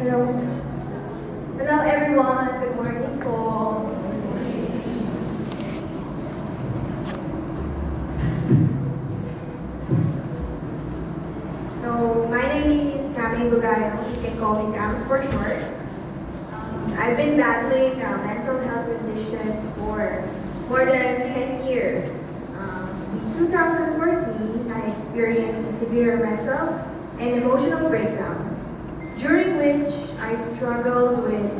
Hello. Hello everyone. Good morning po. So, my name is Cami Bugayo. You can call me Cams for short. I've been battling mental health conditions for more than 10 years. In 2014, I experienced a severe mental and emotional breakdown, during which I struggled with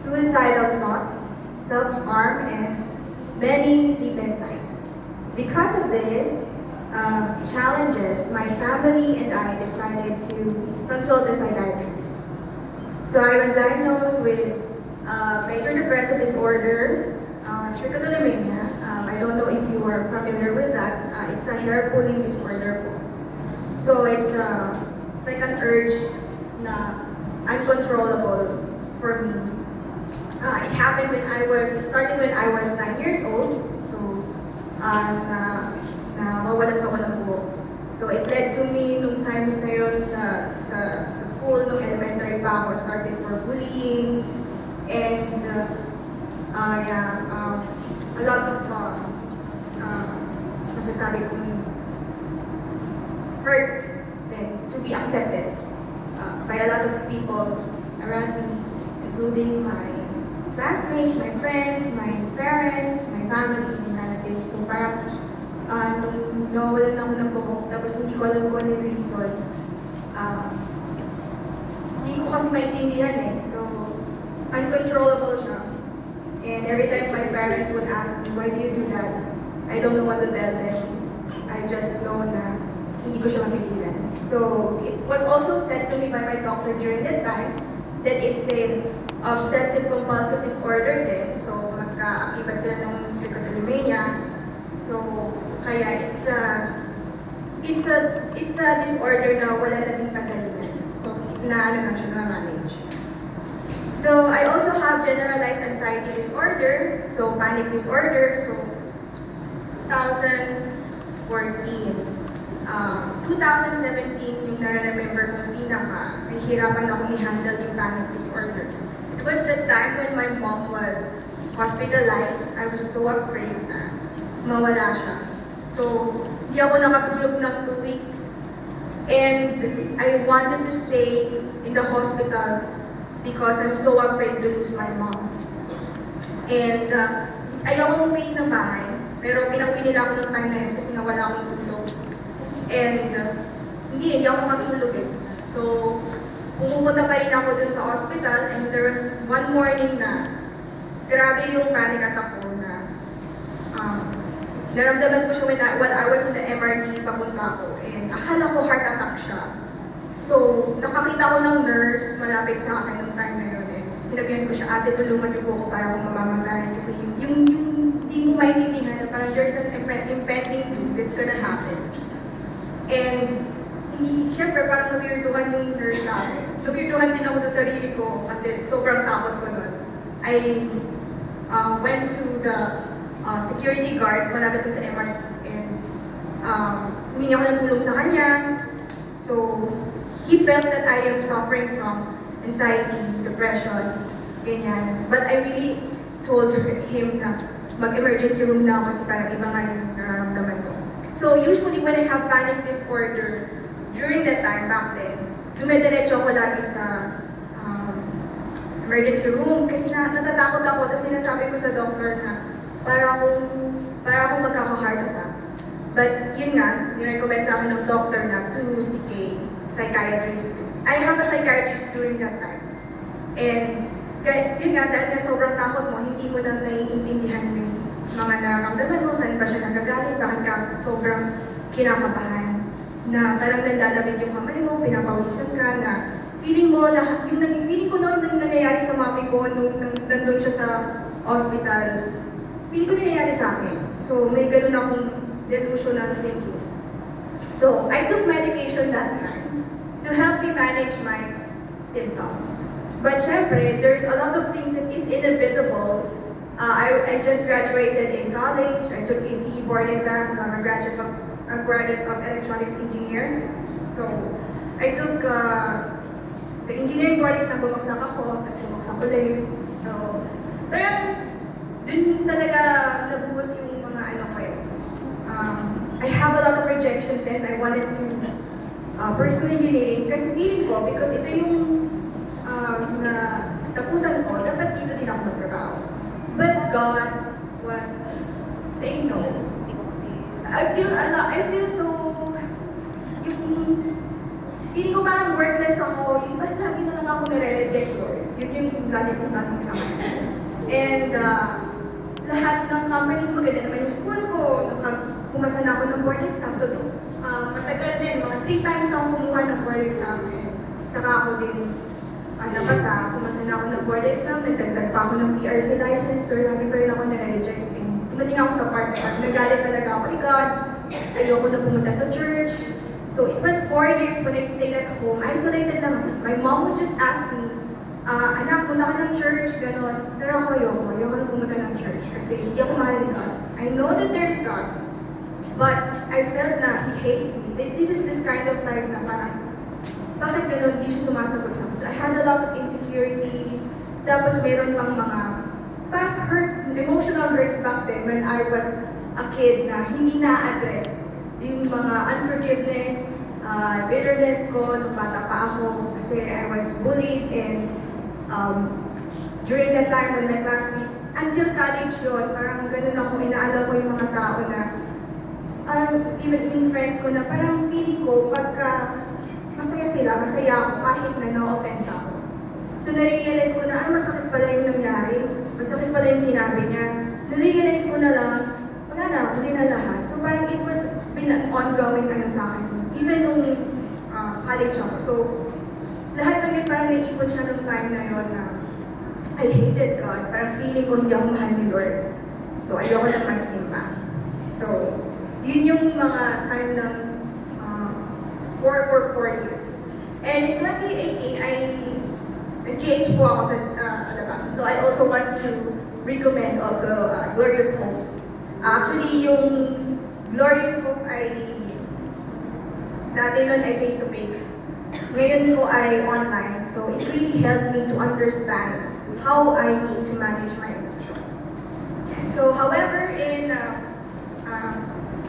suicidal thoughts, self-harm, and many sleepless nights. Because of this challenges, my family and I decided to consult a psychiatrist. So I was diagnosed with major depressive disorder, trichotillomania. I don't know if you are familiar with that. It's a hair pulling disorder po. So it's like an urge na uncontrollable for me. It happened when it started when I was 9 years old. So, na mawalan buhok. So, it led to me nung times na yun sa school, nung elementary pa ako, started for bullying, and a lot of masasabi kong hurt then to be accepted by a lot of people around me, including my classmates, my friends, my parents, my family, and relatives. So parang nung nawalan ako ng buhok, tapos hindi ko alam kung ano yung reason, hindi ko kasi maintindihan eh. So, uncontrollable siya. And every time my parents would ask me, why do you do that? I don't know what to tell them. I just know na hindi ko siya mapigilan. So, it was also said to me by my doctor during that time that it's a obsessive compulsive disorder din. So, magka-akibat sila ng trichotillomania. So, kaya it's a disorder na wala na din tagalinan. So, na siya na-manage. So, I also have generalized anxiety disorder, so panic disorder, so 2014. 2017 yung nare-remember kong nahihirapan akong i-handle yung panic disorder. It was the time when my mom was hospitalized. I was so afraid na mawala siya. So, di ako nakatulog ng 2 weeks. And I wanted to stay in the hospital because I'm so afraid to lose my mom. And ayaw umuwi ng bahay, pero pinauwi nila ako ng time na yun kasi nawala akong tulog. And hindi ako makatulog eh. So, pumunta pa rin ako dun sa hospital, and there was one morning na grabe yung panic attack ko na naramdaman ko siya while I was in the MRT papunta ko, and akala ko heart attack siya. So, nakakita ko ng nurse malapit sa akin nung time na yun, and sinabihan ko siya, ate, tulungan niyo po ako para akong mamamatay kasi yung hindi mo maintindihan na parang there's an impending doom that's gonna happen. And siyempre parang nawirduhan yung nurse sa akin. Nawirduhan din ako sa sarili ko kasi sobrang takot ko nun. I went to the security guard malapit dun sa MRT, and humingi ako ng tulong sa kanya. So, he felt that I am suffering from anxiety, depression, ganyan. But I really told him na mag-emergency room na ako kasi parang iba nga yung nararamdaman ko. So usually when I have panic disorder, during that time, back then, dumediretso ako lagi sa emergency room kasi natatakot ako. Tapos sinasabi ko sa doctor na para akong magkaka-heart attack. But yun nga, nirecommend sa akin ng doctor na to seek a psychiatrist. I have a psychiatrist during that time. And yun nga, dahil na sobrang takot mo, hindi mo na naiintindihan yung mga nararamdaman mo, saan ba siya nagagaling, bakit ka sobrang kinakabahan, na parang nalalamig yung kamay mo, pinapawisan ka, na feeling mo lahat, feeling ko noon nang nangyayari sa mami ko nung nandun siya sa hospital, feeling ko nangyayari sa akin. So may ganun akong delusional thinking. So I took medication that time to help me manage my symptoms. But syempre, there's a lot of things that is inevitable. I just graduated in college. I took ACE board exams, so I'm a graduate of electronics engineer. So I took the engineering boardings na bumagsak ako, tapos bumagsak ulit. So, parang dun talaga nabuhos yung mga ano ko eh. I have a lot of rejections since I wanted to pursue engineering kasi feeling ko, because ito yung na tapusan ko, dapat dito din ako magtrabaho. But God was saying no. I feel so, yung, feeling ko parang worthless ako, yung ba't lagi na lang ako nare-reject, Lord? Yun yung lagi kong tanong sa kanya. And lahat ng company, maganda naman yung school ko, pumasa na ako ng board exam. So, matagal din, mga 3 times ako kumuha ng board exam. And saka ako din, nabasa, pumasa na ako ng board exam, nagdagdag pa ako ng PRC license, pero lagi pa rin ako nare-reject. Dumating ako sa part na nagalit talaga ako, God, ayoko na pumunta sa church. So it was 4 years when I stayed at home. Isolated lang. My mom would just ask me, anak, punta ka ng church, gano'n. Pero ako ayoko na pumunta ng church kasi hindi ako mahal ni God. I know that there's God, but I felt na He hates me. This is this kind of life na parang, bakit gano'n, hindi siya sumasagot sa akin. So I had a lot of insecurities, tapos meron pang mga past hurts, emotional hurts back then when I was a kid na hindi na-address. Yung mga unforgiveness, bitterness ko nung bata pa ako kasi I was bullied and during that time when my classmates, until college yun, parang ganun ako, inaalala ko yung mga tao na even yung friends ko na parang feeling ko pagka masaya sila, masaya ako kahit na na-offend ako. So na-realize ko na, masakit pala yung nangyari. Masakit pala yung sinabi niya. Na-realize ko na lang, wala na, huli na lahat. So parang it was been an ongoing ano sa akin. Even nung college ako. So, lahat ng yun parang naiipon siya nung time na yun na I hated God. Parang feeling ko hindi ako mahal ni Lord. So, ayoko na magsimba. So, yun yung mga time ng for 4 years. And in 2018, nag-change po ako sa Alabang. So I also want to recommend also Glorious Hope. Actually, yung Glorious Hope ay dati nun ay face-to-face. Ngayon po ay online. So it really helped me to understand how I need to manage my emotions. So however, in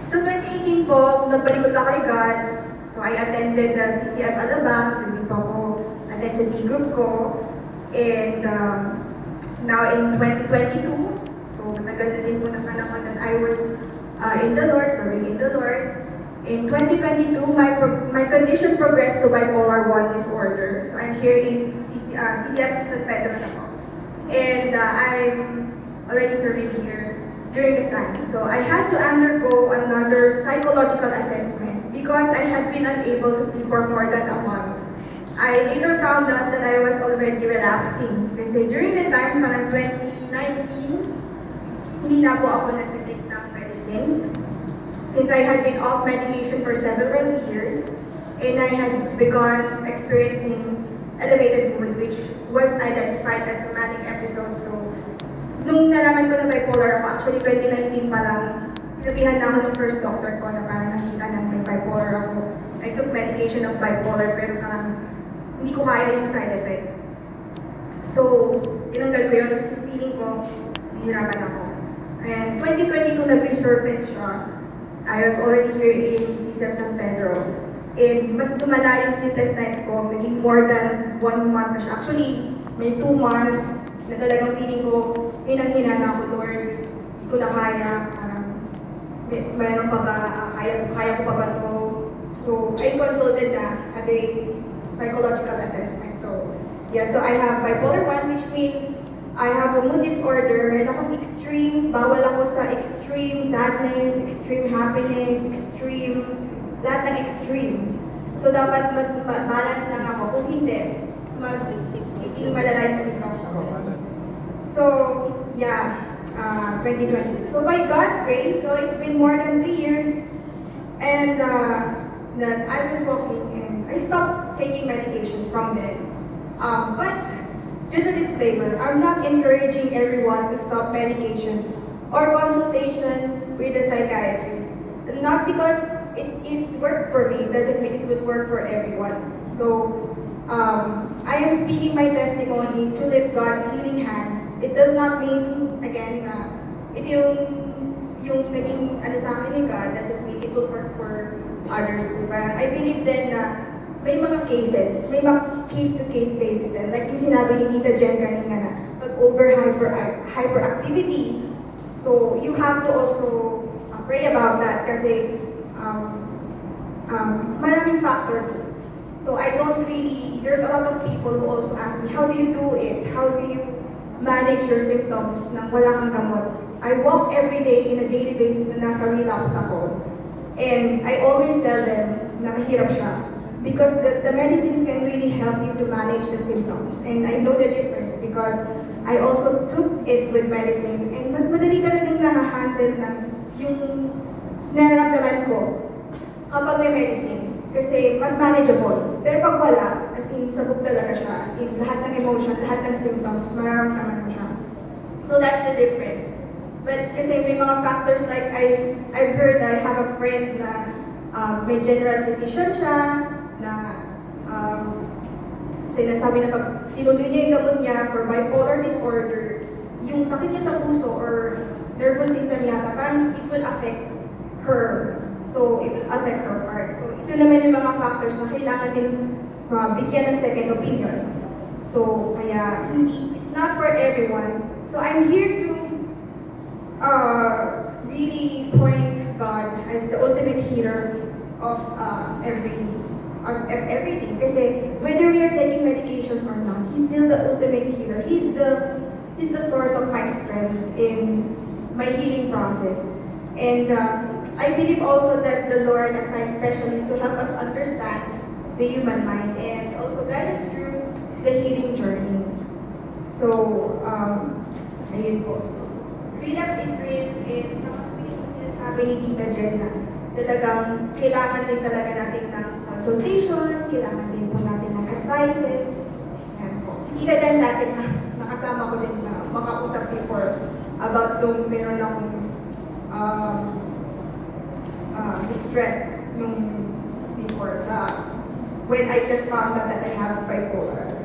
2018 po, nagbalikod ako kay God. So I attended the CCF Alabang. Doon po ako attend sa D-group ko. And now in 2022, so matagal na din po na panahon that I was in the Lord, serving in the Lord. In 2022, my condition progressed to bipolar 1 disorder. So I'm here in CCF San Pedro na po. And I'm already serving here during the time. So I had to undergo another psychological assessment because I had been unable to sleep for more than a month. I later found out that I was already relapsing. Kasi during the time, parang 2019, hindi na po ako nag-take ng medicines. Since I had been off medication for several years, and I had begun experiencing elevated mood, which was identified as a manic episode. So, nung nalaman ko na bipolar ako, actually 2019 pa lang, sinabihan na ako ng first doctor ko na parang nakita na may bipolar ako. I took medication of bipolar, pero parang hindi ko kaya yung side effects. So, tinanggal ko yun kasi feeling ko, nahihirapan ako. And 2022, nag-resurface siya. I was already here in CCF San Pedro. And mas lumala yung sleepless nights ko, naging more than 1 month na siya. Actually, may 2 months na talagang feeling ko, hinang-hina na ako, Lord, hindi ko na kaya. Mayroon pa ba, kaya ko pa ba ito? So, I consulted na at a psychological assessment. So, yeah, so I have bipolar 1, which means I have a mood disorder. Meron akong extremes. Bawal ako sa extreme sadness, extreme happiness, extreme, lahat ng extremes. So, dapat balance lang ako. Kung hindi, magiging malala yung symptoms ako. So, yeah, 2022. So, by God's grace, so it's been more than 3 years, and that I was walking, and I stopped taking medications from then. But just a disclaimer, I'm not encouraging everyone to stop medication or consultation with a psychiatrist. Not because it worked for me, doesn't mean it will work for everyone. So I am speaking my testimony to lift God's healing hands. It does not mean, again, na ito yung naging ano sa akin ni God, doesn't mean it will work for others too. Parang I believe then na may mga cases, may mga case-to-case basis din. Like yung sinabi ni Tita Jen kanina na pag hyperactivity, so you have to also pray about that kasi maraming factors. So I don't really, there's a lot of people who also ask me, how do you do it? How do you manage your symptoms nang wala kang gamot? I walk every day in a daily basis na nasa relapse ako. And I always tell them na mahirap siya. Because the medicines can really help you to manage the symptoms. And I know the difference because I also took it with medicine. And mas madali talagang nakahandle ng yung nararamdaman ko kapag may medicines. Kasi mas manageable. Pero pag wala, as in, sabog talaga siya. As in, lahat ng emotion, lahat ng symptoms, mararamdaman mo siya. So that's the difference. But kasi may mga factors like I've heard, I have a friend na may general physician siya, na sinasabi na pag tinuloy niya yung gamot niya for bipolar disorder, yung sakit niya sa puso or nervous system yata, parang it will affect her. So, it will affect her heart. So, ito naman yung mga factors na kailangan din bigyan ng second opinion. So, kaya it's not for everyone. So, I'm here to really point God as the ultimate healer of everything. Kasi whether we are taking medications or not, He's still the ultimate healer. He's the source of my strength in my healing process. And I believe also that the Lord assigned specialists to help us understand the human mind and also guide us through the healing journey. So, ayun po. So, relapse is real and sinasabi ni Tita Jen na talagang kailangan din talaga natin ng consultation, kailangan din po natin ng advices. Yan po. Si Tita Jen dati nakasama ko din na makausap before about nung meron akong stress nung before sa when I just found out that I have bipolar.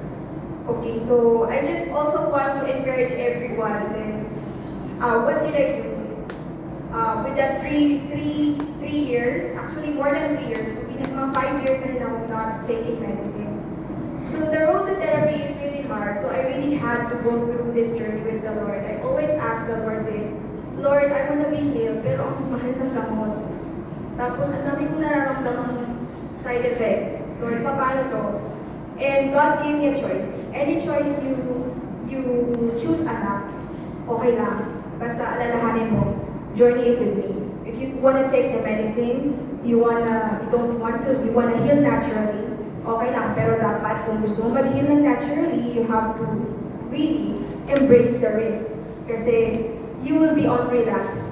Okay, so I just also want to encourage everyone then what did I do? With that three years, actually more than 3 years, so mga 5 years na rin ako not taking medicines. So the road to therapy is really hard, so I really had to go through this journey with the Lord. I always ask the Lord this, Lord, I want to be healed, pero ang mahal ng gamot. Tapos ang dami kong nararamdamang side effects. Lord, paano to? And God gave me a choice. Any choice you choose, anak, okay lang. Basta alalahanin mo, journey it with me. If you want to take the medicine, you don't want to, you want to heal naturally, okay lang. Pero dapat, kung gusto mo mag-heal ng naturally, you have to really embrace the risk. Kasi you will be on relapse.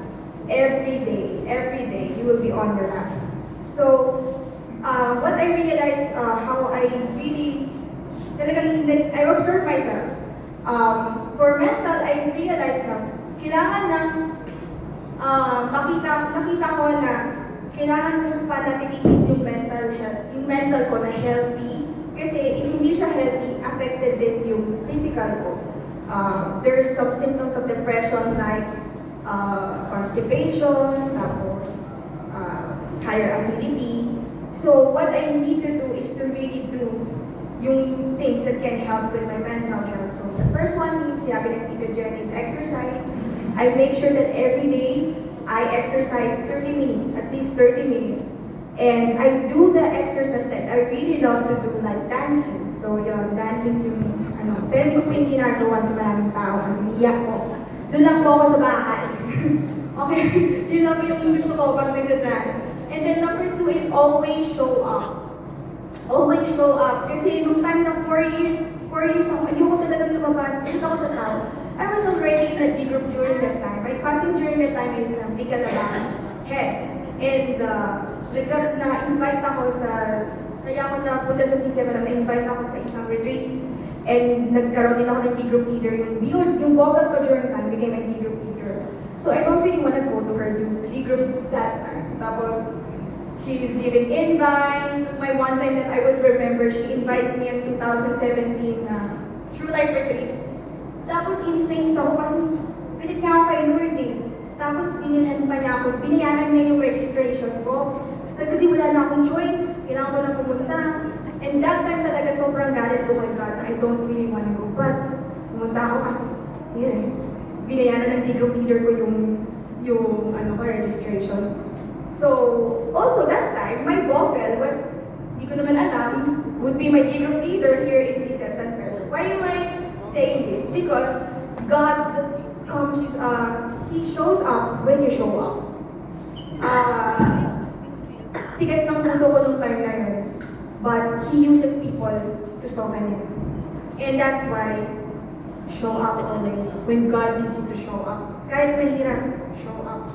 Every day, you will be on relapse. So, what I realized, how I really, I observed myself. For mental, I realized na kailangan ng nakita ko na kailangan mong panatilihin yung mental health, yung mental ko na healthy. Kasi if hindi siya healthy, affected din yung physical ko. There's some symptoms of depression like constipation, tapos higher acidity. So what I need to do is to really do yung things that can help with my mental health. So the first one, sabi ng Tita Jen, is exercise. I make sure that every day I exercise 30 minutes, at least 30 minutes. And I do the exercise that I really love to do, like dancing. So yun, dancing yung pero hindi ko po yung ginagawa sa maraming tao kasi niyak ko. Doon lang po ako sa bahay. Okay, yun lang yung gusto ko pag nagda-dance. And then number 2 is always show up. Always show up. Kasi nung time na 4 years ako, ayoko talagang lumabas. Kasi ako sa tao. I was already in a D group during that time. My cousin during that time is Bika Laban, head. And na-invite ako sa, kaya ako napunta sa system na na-invite ako sa isang retreat. And nagkaroon din ako ng D group leader. Yung vocal ko during time became a D group leader. So I don't really want to go to her D group that time. Tapos, She's giving invites. This is my one time that I would remember. She invites me in 2017 na True Life Retreat. Tapos inis na inis ako kasi pilit nga ako kay Lord eh. Tapos binilhan pa niya ako, binayaran niya yung registration ko. Sabi ko, di wala na akong choice. Kailangan ko na pumunta. And that time talaga sobrang galit ko kay God na I don't really wanna go. But pumunta ako kasi, yun eh, binayaran ng group leader ko yung registration. So, also that time, my vocal was, di ko naman alam, would be my group leader here in C7 San Pedro. Why am I saying this? Because God comes, He shows up when you show up. Tigas ng puso ko nung time na yun. But He uses people to soften Him. And that's why, show up always. When God needs you to show up. Kahit mahirap, show up.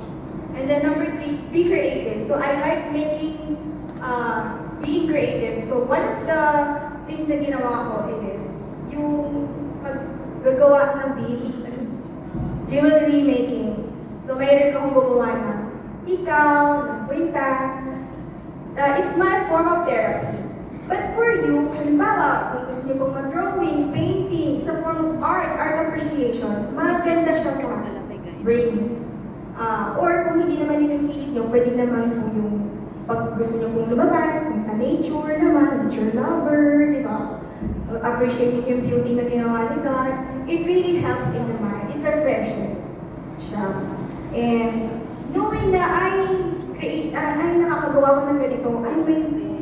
And then number 3, be creative. So I like being creative. So one of the things na ginawa ko is yung paggagawa ng beads, jewelry making. So mayroon akong gumawa ng ikaw, ng quintas. It's my form of therapy. But for you, halimbawa, kung gusto niyo pong mag-drawing, painting, it's a form of art appreciation, maganda siya sa brain. Or kung hindi naman yun ang hilig nyo, pwede naman po yung pag gusto nyo pong lumabas, kung sa nature naman, nature lover, di ba? Appreciating yung beauty na ginawa ni God. It really helps in the mind. It refreshes siya. And knowing na ay nakakagawa ko ng ganito, ay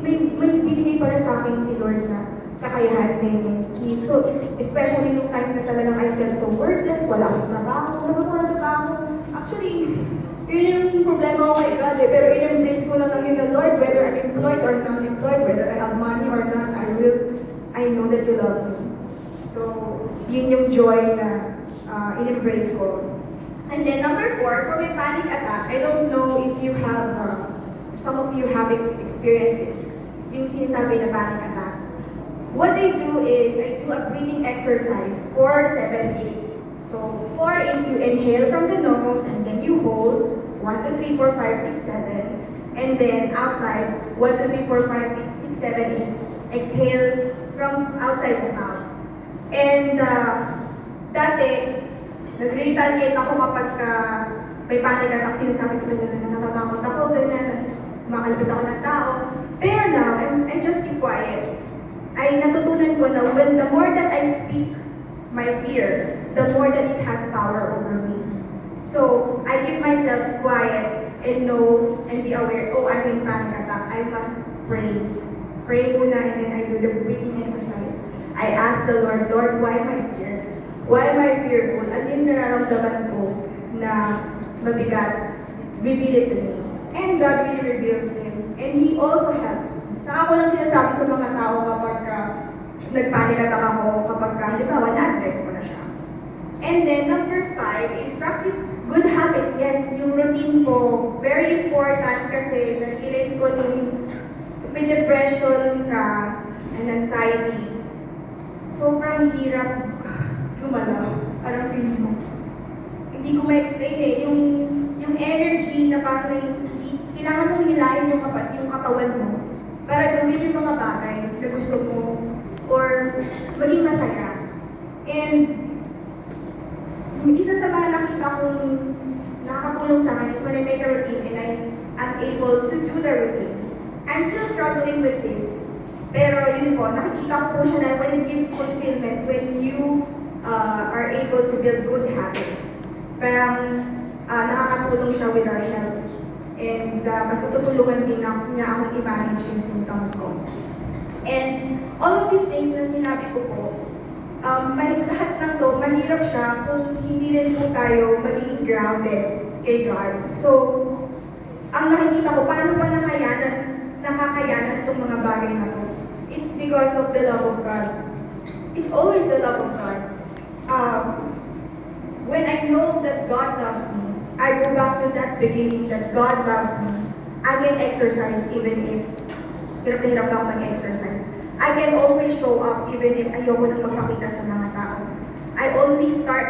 may binigay pala sa akin si Lord na kakayahan may skill. So, especially nung time na talagang I felt so worthless, wala akong trabaho, nagagawa na ba ako? Actually, yun yung problema ko kay God eh. Pero in-embrace ko na lang yun na Lord, whether I'm employed or not employed, whether I have money or not, I know that you love me. So, yun yung joy na in-embrace ko. And then number 4, for my panic attack, I don't know if you have, some of you have experienced this, yung sinasabi na panic attacks. What I do is, I do a breathing exercise, 4, 7, 8. So, 4 is you inhale from the nose and then you hold 1, 2, 3, 4, 5, 6, 7. And then outside, 1, 2, 3, 4, 5, 6, 7, 8. Exhale from outside the mouth. And dati, nag-retaliate ako kapag may panic attack. Sinasabi ko talaga na natatakot ako, ganyan, makalapit ako ng tao. Pero now, I just keep quiet. Ay natutunan ko na when the more that I speak my fear, the more that it has power over me. So, I keep myself quiet and know and be aware, oh, I'm in panic attack. I must pray. Pray muna and then I do the breathing exercise. I ask the Lord, Lord, why am I scared? Why am I fearful? Ano yung nararamdaman ko na mabigat? Reveal it to me. And God really reveals it. And He also helps. Saka ko lang sinasabi sa mga tao kapag nagpanic attack ako, kapag halimbawa na-address ko na siya. And then number 5 is practice good habits. Yes, yung routine ko, very important kasi na-realize ko nung may depression ka and anxiety. Sobrang hirap gumalaw. Parang feeling mo. Hindi ko ma-explain eh. Yung energy na parang kailangan mong hilahin yung katawan mo para gawin yung mga bagay na gusto mo or maging masaya. And isa sa mga nakita kong nakakatulong sa akin is when I make a routine and I am able to do the routine. I'm still struggling with this. Pero yun po, nakikita ko po siya na when it gives fulfillment, when you are able to build good habits. Parang nakakatulong siya with our health. And mas natutulungan din niya akong i-manage yung symptoms ko. And all of these things na sinabi ko po, may lahat ng to, mahirap siya kung hindi rin po tayo magiging grounded kay God. So, ang nakikita ko, paano ba nakakayanan itong mga bagay na to? It's because of the love of God. It's always the love of God. When I know that God loves me, I go back to that beginning that God loves me. I can exercise even if hirap na hirap ako mag-exercise. I can always show up even if ayoko nang magpakita sa mga tao. I always start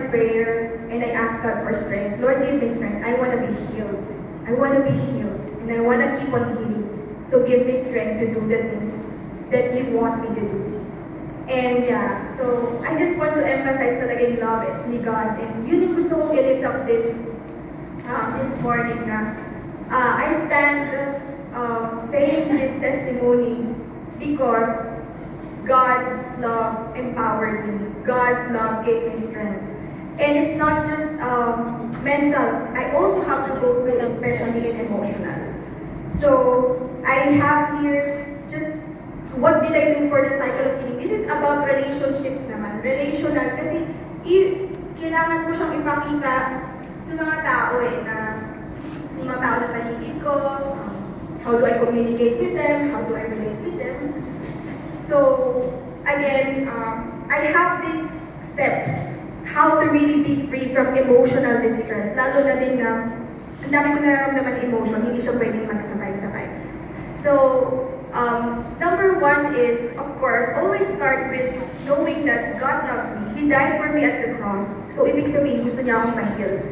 with prayer and I ask God for strength. Lord, give me strength. I want to be healed. I want to be healed. I and I want to keep on healing. So give me strength to do the things that you want me to do. And yeah, so I just want to emphasize talaga yung love ni God. And yun yung gusto kong i-lift up this morning na I stand saying this testimony because God's love empowered me. God's love gave me strength. And it's not just mental. I also have to go through, especially in emotional. So I have here just what did I do for the cycle of healing? This is about relationships naman. Relational. Kasi kailangan ko siyang ipakita sa mga tao na yung mga tao na paligid ko, how do I communicate with them, how do I relate with them. So, again, I have these steps how to really be free from emotional distress. Lalo na din na ang dami ko nararamdaman emotion, hindi siya pwedeng magsabay-sabay. So, number one is, of course, always start with knowing that God loves me. He died for me at the cross. So, ibig sabihin, gusto niya akong ma-heal.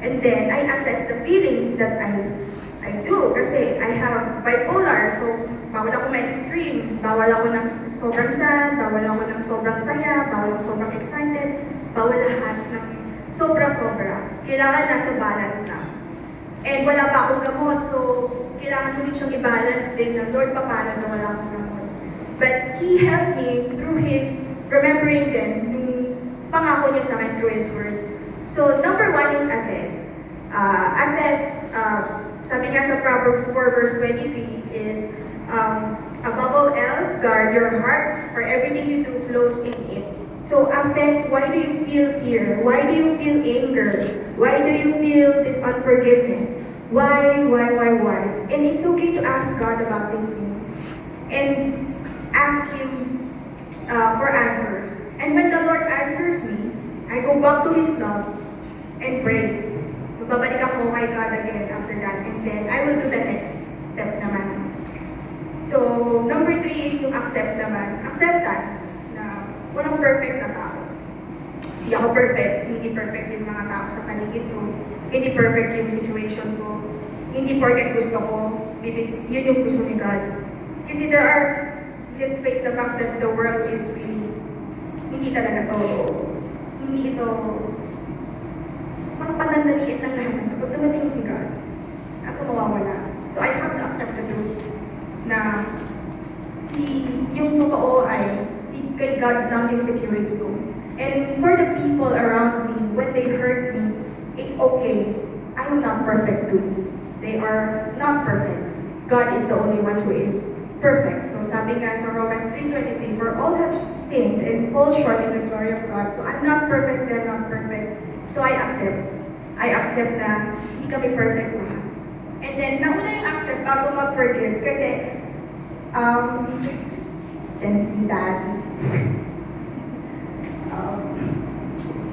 And then, I assess the feelings that I do. Kasi I have bipolar. So, bawal ako ma-extremes. Bawal ako ng sobrang sad. Bawal ako ng sobrang saya. Bawal ako sobrang excited. Bawal lahat ng sobra-sobra. Kailangan nasa balance lang. And wala pa akong gamot. So, kailangan ko din siyang i-balance din na, Lord, paano na wala akong gamot? But He helped me through His remembering din yung pangako niya sa akin through His Word. So, number one is assess. Sabi nga sa Proverbs 4 verse 23 is, above all else, guard your heart, for everything you do flows in it. So, assess, why do you feel fear? Why do you feel anger? Why do you feel this unforgiveness? Why? And it's okay to ask God about these things. And ask Him for answers. And when the Lord answers me, I go back to His love and pray. Babalik ako kay God again after that. And then, I will do the next step naman. So, number 3 is to accept naman. Acceptance na walang perfect na tao. Hindi ako perfect. Hindi perfect yung mga tao sa paligid ko. Hindi perfect yung situation ko. Hindi porket gusto ko, yun yung gusto ni God. Kasi there are, let's face the fact that the world is really, hindi talaga to, hindi ito, parang panandaliit ng lahat ng ito. Pag dumating si God, ako mawawala. So I have to accept the truth na yung totoo ay, kay God lang yung security ko. And for the people around me, when they hurt me, it's okay. I am not perfect too. They are not perfect. God is the only one who is perfect. So sabi nga sa Romans 3:23, for all have sinned and fall short in the glory of God. So I'm not perfect, they're not perfect. So I accept. I accept na hindi kami perfect lahat. And then, nauna yung accept bago mag-forgive. Kasi, dyan si Daddy.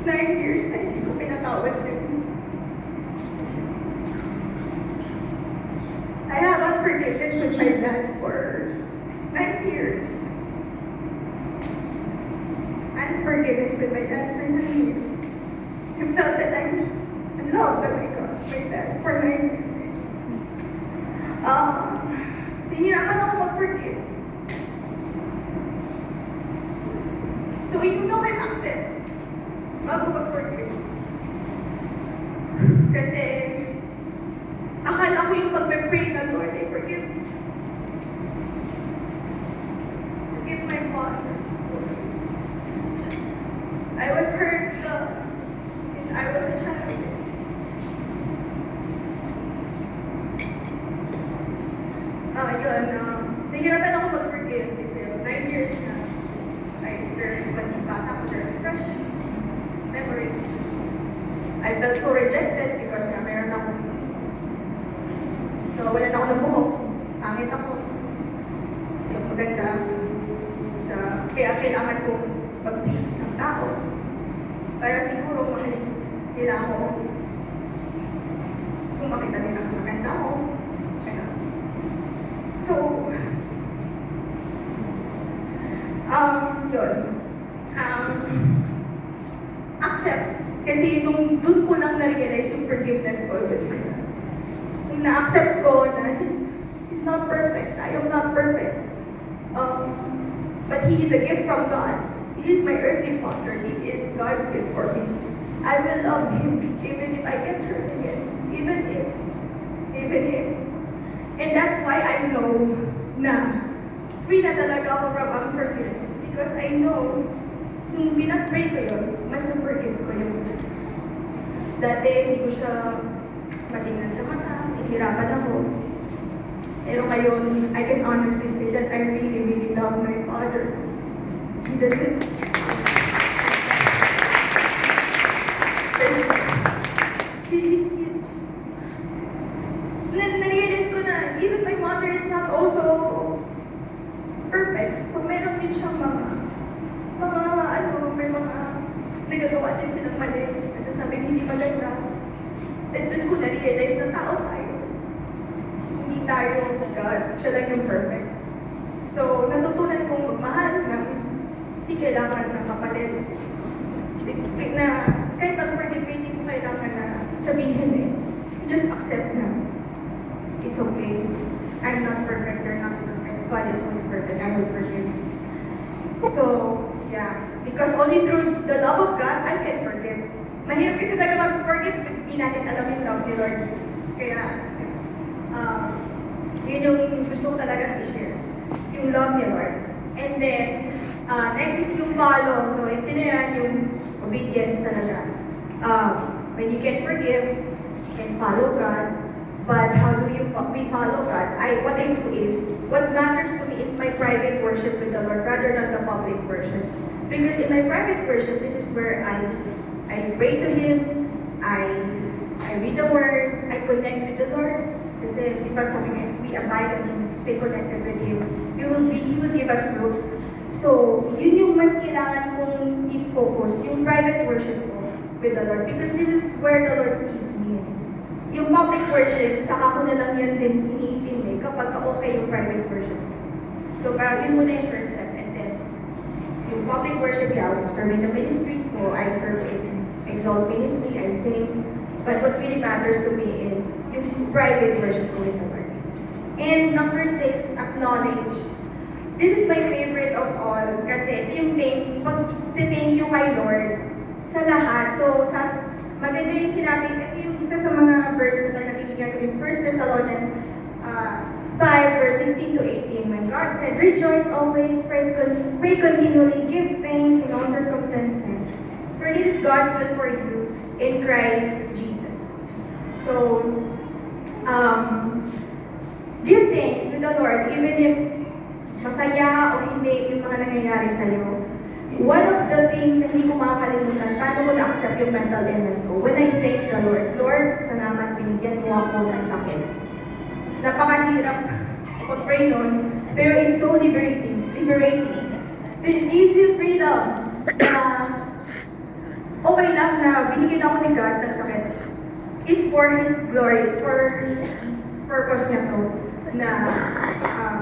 9 years na hindi ko pinatawad yun. I have unforgiveness with my dad for 9 years. Unforgiveness with my dad for 9 years. I felt that I'm in love with my dad for 9 years. Hinirapan ako mag-forgive. So, yun ako yung accept bago mag-forgive. Kasi, akala ko yung pag-pray na, Lord, I forgive. Forgive my father. I was hurt since I was a child. Nahirapan ako mag-forgive kasi 9 years na. There's bata ko, there's depression, memories. I felt so rejected because meron akong nawawalan ako ng buhok. Pangit ako. Hindi ako maganda. Kaya kailangan kong mag-please ng tao. Para siguro mahalin nila ako. Kung makita nila ang maganda ako. So, yun. Accept. Kasi nung doon ko lang na-realize yung forgiveness ko with my dad. Kung na-accept ko na he's not perfect. I am not perfect. But he is a gift from God. He is my earthly father. He is God's gift for me. I will love him even if I get hurt again. Even if. And that's why I know na free na talaga ako from unforgiveness. Because I know, nung pinag-pray ko yun, mas na-forgive ko yun. Dati, hindi ko siya matingnan sa mata, nahihirapan ako. Pero ngayon, I can honestly say that I really love my father. He doesn't... Na-realize ko na even my mother is not also perfect. So meron din siyang may mga nagagawa din silang mali. Kasi sabi hindi maganda. And doon ko na-realize na tao tayo. Hindi tayo sa God. Siya lang yung perfect. So, natutunan kong magmahal na hindi kailangan ng kapalit. Na kahit pag-forgive ko, hindi ko kailangan na sabihin eh. Just accept na. It's okay. I'm not perfect. You're not perfect. God is only perfect. I will forgive you. So, yeah. Because only through the love of God, I can forgive. Mahirap kasi talaga mag-forgive kung hindi natin alam yung love ni Lord. Kaya, yun yung gusto ko talaga i-share. Yung love ni Lord. And then, next is yung follow. So, yung tinayan yung obedience talaga. When you can forgive, you can follow God. But how do we follow God? What I do is, what matters to me is my private worship with the Lord rather than the public worship. Because in my private worship, this is where I pray to Him, I read the Word, I connect with the Lord. Kasi di ba sabi nga, we abide on Him, stay connected with Him. He will give us fruit. So, yun yung mas kailangan kong i-focus, yung private worship ko with the Lord. Because this is where the Lord sees me. Yung public worship, saka ko na lang yan din iniintindi kapag okay yung private worship. So, parang yun muna yung first step. And then, yung public worship, yeah, I serve in the ministry. So, I serve in Exalt Ministry, I sing. But what really matters to me is yung private worship ko with the Lord. And number 6, acknowledge. This is my favorite of all kasi ito yung pag-thank you kay Lord sa lahat. So, maganda yung sinabi, ito yung isa sa mga verse na talaga binigyan ko yung 1 Thessalonians 5 verse 16 to 18. When God said, rejoice always, pray continually, give thanks in all circumstances. For this is God's will for you in Christ Jesus. So, give thanks to the Lord even if masaya o hindi yung mga nangyayari sa'yo. One of the things na hindi ko makakalimutan, paano ko na-accept yung mental illness ko? When I thank the Lord, Lord, salamat, binigyan mo ako ng sakit. Napakahirap pag-pray nun, pero it's so liberating. It gives you freedom na okay lang na binigyan ako ni God ng sakit. It's for His glory, it's for His purpose niya to, na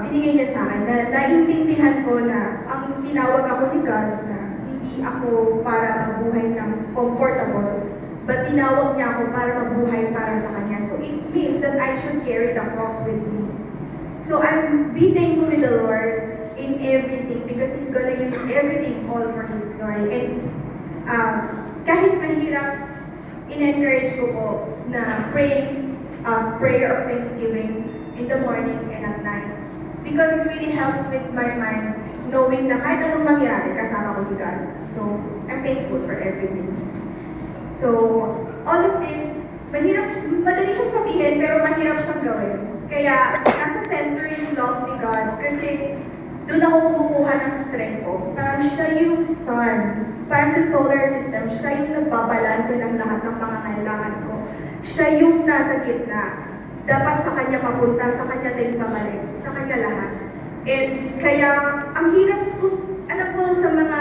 binigay niya sa akin, na naiintindihan ko na ang tinawag ako ni God na hindi ako para mabuhay ng comfortable, but tinawag niya ako para mabuhay para sa Kanya. So it means that I should carry the cross with me. So I'm be thankful with the Lord in everything because He's gonna use everything all for His glory. And kahit mahirap, in-encourage ko po na prayer of thanksgiving in the morning and at night. Because it really helps with my mind knowing na kahit anong mangyari, kasama ko si God. So, I'm thankful for everything. So, all of this, madali siyang sabihin, pero mahirap siyang gawin. Kaya, nasa center yung love ni God. Kasi, doon ako kumukuha ng strength ko. Parang siya yung sun. Parang sa solar system, siya yung nagbabalanse ng lahat ng mga kailangan ko. Siya yung nasa gitna. Dapat sa kanya papunta, sa kanya din pabalik, sa kanya lahat. And kaya, ang hirap ko, alam ko sa mga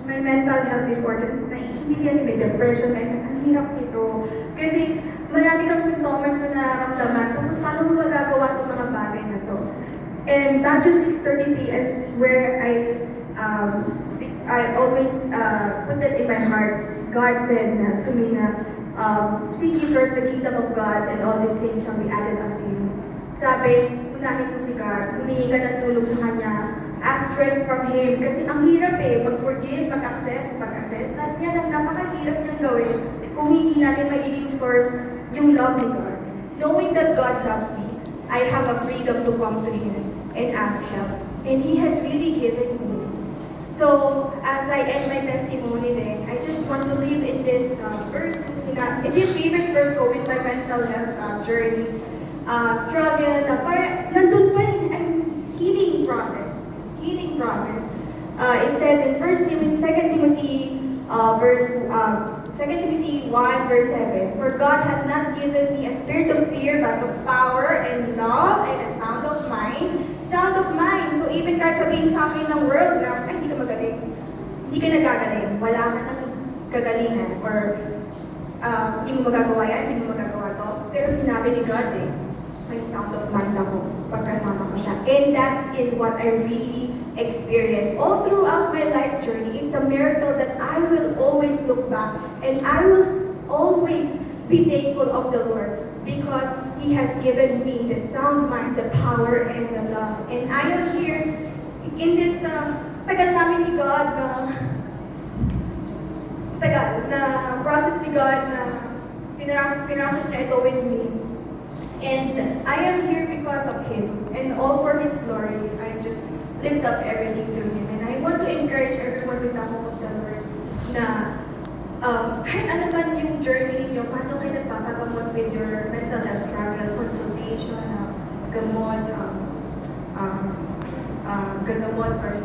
may mental health disorder, naiintindihan may depression, ang hirap nito. Kasi marami kang symptoms na nararamdaman, tapos paano mo magagawa itong mga bagay na to? And Matthew 6:33 is where I always put that in my heart. God said to me na, seek ye first the kingdom of God and all these things shall be added unto you. Sabi, unahin mo si God, humingi ka ng tulong sa Kanya, ask strength from Him. Kasi ang hirap mag-forgive, mag-accept, mag-assess. Lahat yan, ang napakahirap niyang gawin kung hindi natin magiging source yung love ni God. Knowing that God loves me, I have a freedom to come to Him and ask help. And He has really given me. So, as I end my testimony then, I just want to live in this verse kung sila. Ito yung favorite verse ko with my mental health journey. Struggle, na parang nandun pa rin, healing process. Healing process. It says in 2 Timothy 1 verse 7, For God hath not given me a spirit of fear, but of power and love and a sound of mind. Sound of mind. So even kahit sabihin sa akin ng world na, ay, hindi ka magaling. Hindi ka nagagaling. Wala ka ng kagalingan. Or hindi mo magagawa yan, hindi mo magagawa to. Pero sinabi ni God may sound of mind ako pagkasama ko siya. And that is what I really experienced. All throughout my life journey, it's a miracle that I will always look back and I will always be thankful of the Lord because He has given me the sound mind, the power, and the love. And I am here in this tagal namin ni God na process ni God na pinrocess niya ito with me. And I am here because of Him and all for His glory. I just lift up everything to Him. And I want to encourage everyone with the hope of the Lord na kahit ano man yung journey ninyo, paano kayo nagpapagamot with your mental health struggle, consultation, gamot, gagamot, or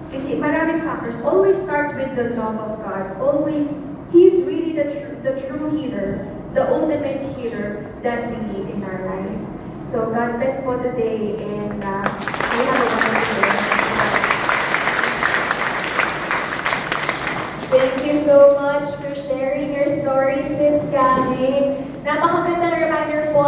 kasi maraming factors. Always start with the love of God. Always, He's really the true healer, the ultimate healer that we need in our life. So God bless po today and we have a wonderful day. Thank you so much for sharing your story, Sis Gabby. Napakagandang reminder po,